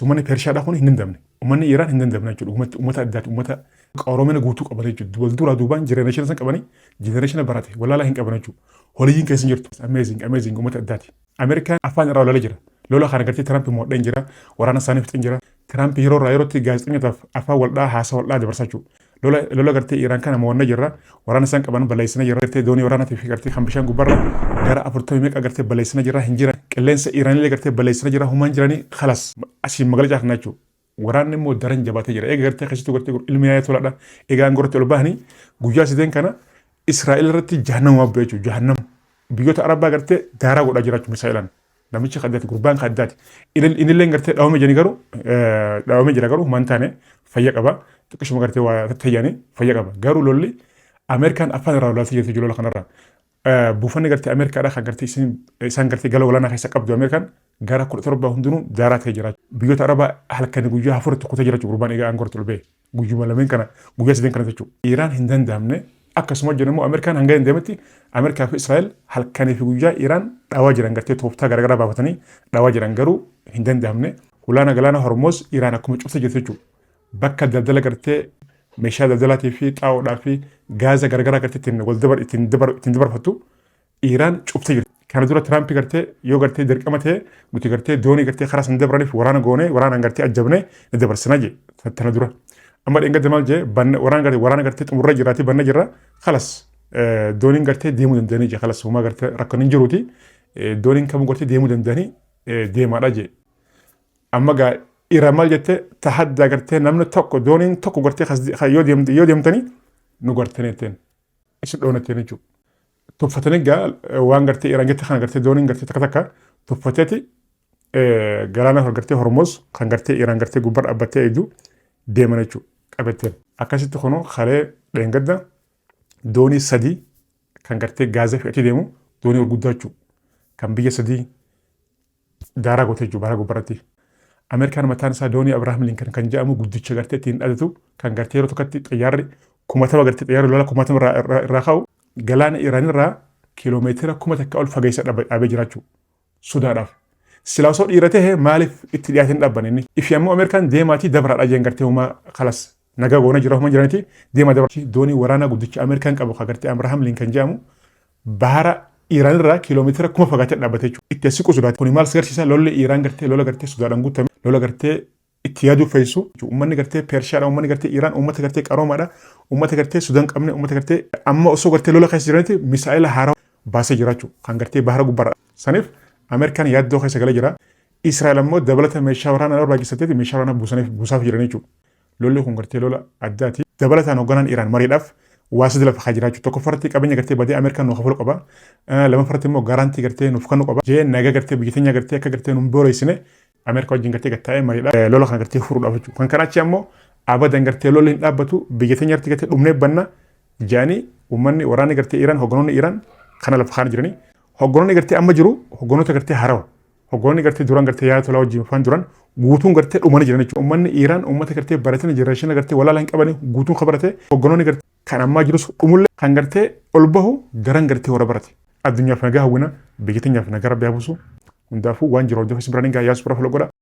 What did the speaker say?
Uummanni Pershaadhaa kun hin dandamne. Uummanni Iraan hin dandamne jechuudha. Uummata addaati. Uummata qaroomina guutuu qaban jechuudha. Wal duraa duubaan jenereeshina san qabanii jenereeshina barate. Wallaalaa hin qaban jechuudha. Holiyyiin keessa jirtu. Amazing uummata addaati. Ameerikaan afaan irraa lola jira. Lola kana gartee Tiraamp moodhaan jira. Waraana isaanii fixin jira. Tiraamp yeroo irraa yerootti gaazexeessootaaf afaan waldhaa haasaa waldhaa dabarsaa jechuudha. Lola gartee Iraan kana mo'annaa jirra. Waraana isaan qaban balleessina jirra. Gartee doonii waraanaatii fi gartee kan bishaan gubbarra gara 40 meeqa gartee balleessina jirra hin jira. Qilleensa Iraanillee gartee balleessina jirra. Humaan jiranii khalas asiin magala jaafna jechuudha. Waraanni immoo daran jabaatee jira. Egaa gartee keessattuu gartee ilmi yaa'ee toladha. Egaa angorratti ol bahanii guyyaa sideen kana Israa'el irratti jahannama wabbee jechuudha. Jahannama biyyoota Arabaa gartee daaraa godhaa jira jechuudha Misaa'ilaan. Namichi kaddaati gurbaan kaddaati. Inillee gartee dhaawame jira garuu humaan taane fayya qaba. Xiqqishuma gartee waa tattayyanii fayya qaba. Garuu lolli Ameerikaan afaan irraa olaaltee jirti ijoollee kanarraa. Buufanni gartee Ameerikaadhaa kan gartee isaan gartee gala walaanaa keessa qabdu Ameerikaan gara 17 hundinuu daaraa ta'ee jira. Biyyoota Arabaa halkanii guyyaa afuritti kutee jira gurbaan egaa angorratti ol ba'e. Guyyuma lameen kana guyyaa sadeen kana jechuudha. Iraan hin danda'amne akkasuma jennu Ameerikaan hanga hin deemetti Ameerikaa fi Israa'el halkanii fi guyyaa Iraan dhaawaa jiran gartee tooftaa garaagaraa baafatanii dhaawaa jiran garuu hin danda'amne. Galaana galaana Hormuz Iraan akkuma cuftee jirti jechuudha. Bakka daldala gartee meeshaa daldalaatii fi xaa'oodhaa fi gaaza garaagaraa gartee ittiin dabarfattu Iraan cuftee jirti. Kana dura Tiraamp gartee yoo gartee dirqama ta'e nuti gartee doonii gartee karaa san dabraniif waraana goonee waraanaan gartee ajjabnee ni dabarsinaa jee tana dura. Amma dheengadde maal jee waraana gartee xumurra jiraatii banna jirra khalas dooniin gartee deemuu danda'anii jee khalas uumaa gartee rakkoon hin jiruuti dooniin kamuu gartee deemuu danda'anii deemaadha jee. Amma gaa Iraan maal jettee tahaddaa gartee namni tokko dooniin tokko gartee yoo deemtanii nu garteenetteen isin dhoonetteen jechuudha. Tuffatanii gaa waan gartee Iraan jette kana gartee dooniin gartee takka tuffateeti galaana gartee Hormuz kan gartee Iraan gartee gubbar dhaabbattee eegdu deeman jechuudha qabatteen. Akkasitti kunoo kalee dheengadda doonii sadii kan gartee gaaza fe'atee deemu doonii gurguddaa jechuudha. Kan biyya sadii daaraa gootee jechuudha bara gubbaratti. Ameerikaan mataan isaa doonii Abrahaam Linkan kan jedhamu guddicha gartee ittiin dhaadatu kan gartee yeroo tokkotti xiyyaarri kumatama gartee xiyyaarri lola kumatama irraa ka'u galaana Iraan irraa kiiloomeetira 1000 ol fageessa dhaabee jiraachuu sodaadhaaf. Silaa osoo dhiira ta'e maaliif itti dhiyaateen dhaabban inni? Ifi ammoo Ameerikaan deemaatii dabaraadhaa jeen gartee uumaa khalas nagaa goona jira uumaa jiraniiti deemaa dabarchi doonii waraanaa guddicha Ameerikaan qabu kan gartee Abrahaam Linkan jedhamu bahara Iraan irraa kiiloomeetira 1000 fagaatee dhaabbatee jechuudha. Itti asiqu sodaati. Kuni maal agarsiisa lolli Iraan gartee lola gartee sodaadhaan guutame lola gartee itti yaaduu fe'isu uummanni gartee Pershaadha uummanni gartee Iraan uummata gartee qaroomaadha uummata gartee Sudaan qabne uummata gartee amma osoo gartee lola keessa jiranitti misaa'ila haaraa baasee jiraachuu kan gartee bahara gubbaadha. Saniif Ameerikaan yaaddoo keessa galee jira. Israa'el ammoo dabalata meeshaa waraanaa barbaachisateeti meeshaa waraanaa buusaaf jiran jechuudha. Lolli kun gartee lola addaati. Dabalataan hoogganaan Iraan mariidhaaf waasii lafa haa jiraachuu tokko farratti qabeenya gartee badee Ameerikaan nuuf hafuu qaba. Lama farratti immoo gaarantii gartee nuuf kennu qaba. Jee nagaa gartee biyya teenya gartee akka gartee nuun booreessine Ameerikaa wajjin gartee gattaa'ee mariidhaaf lola kan gartee furuudhaaf jechuudha. Kan kanaachi ammoo abadan gartee lolli hin dhaabbatu biyya teenya gartee dhumnee banna jaanii uummanni waraanni gartee Iraan hoogganoonni Iraan kana lafa kaan jiranii hoogganoonni gartee amma jiru hoogganoota gartee harawa. Hoogganoonni gartee duraan gartee yaada tolaa wajjin faan duran guutuun gartee dhumanii jiran jechuudha. Uummanni Iraan uummata gartee baratanii jenereeshina gartee walaala hin qabanii guutuun kabarate hoogganoonni gartee kan ammaa jirus dhumullee kan gartee ol bahu daran gartee warra barate. Addunyaaf nagaa hawwina biyya teenyaaf nagaa rabbi haa buusu hundaafuu waan jiru hordofaa isin biraan gahaa yaasuu bira fuula godha.